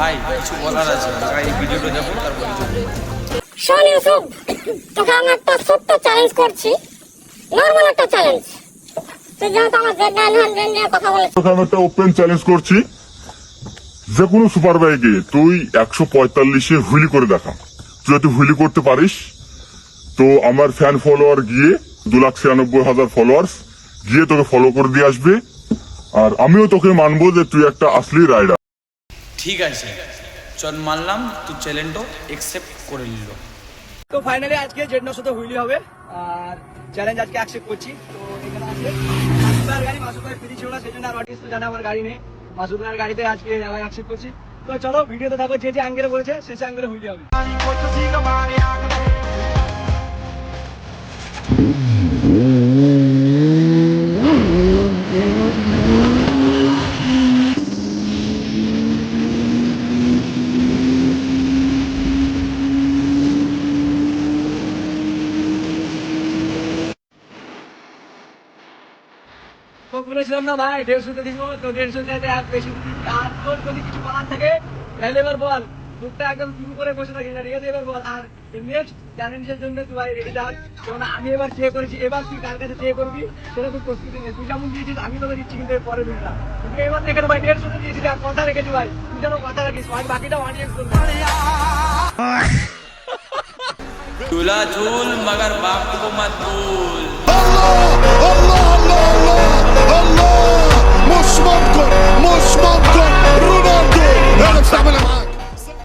ভাই কিছু বলার আছে, এই ভিডিওটা দেখো তারপর কিছু বলবো। শোন ইউসুফ, তোকে আমি একটা ছোট্ট চ্যালেঞ্জ করছি, নর্মাল একটা চ্যালেঞ্জ। তুই যেহেতু আমার জেড নিয়ে কথা বলেছিস, তোকে আমি একটা ওপেন চ্যালেঞ্জ করছি, যে কোনো সুপার বাইকে তুই 145-এ হুইলি করে দেখা। তুই যদি হুইলি করতে পারিস তো আমার ফ্যান ফলোয়ার গিয়ে 2,96,000 ফলোয়ার্স গিয়ে তোকে ফলো করে দিয়ে আসবে, আর আমিও তোকে মানবো যে তুই একটা আসলি রাইডার। ঠিক আছে চল মানলাম, তুই চ্যালেঞ্জটা একসেপ্ট করে নিল। তো ফাইনালি আজকে জেডনোর সাথে হুইলি হবে আর চ্যালেঞ্জ আজকে অ্যাকসেপ্ট করছি। তো এখানে আছে মাসুদার গাড়ি, মাসুদার ফ্রি ছিল না, সেই জন্য আর অডিয়েন্স তো জানে আমার গাড়ি নেই। মাসুদার গাড়িতে আজকে অ্যাকসেপ্ট করছি। তো চলো ভিডিওতে থাকো, যে আঙ্গেলে বলেছে শেষে আঙ্গেলে হুইলি হবে। তো বলেছিলাম না ভাই 150 দিব, তো 150 আর বেশি আর তোর যদি কিছু বলার থাকে তাহলে এবার বল। মুখটা একদম শুরু করে বসে থাকিস না, ঠিক আছে? এবার বল। আর নেক্সট চ্যালেঞ্জের জন্য তুই ভাই রেডি থাক, কারণ আমি এবার চেয়ে করেছি, এবার তুই কার কাছে চেয়ে করবি সেটা তুই প্রস্তুতি নে। তুই যেমন দিয়েছিস আমি তোকে দিচ্ছি, কিন্তু পরে দিনটা তুই এবার দেখে ভাই 150 দিয়েছিস আর কথা রেখেছি ভাই, তুই যেন কথা রাখিস ভাই, বাকিটা অডিয়েন্স করবে। झूला झूल मगर बाप को मत भूल। مش ممكن رونالدو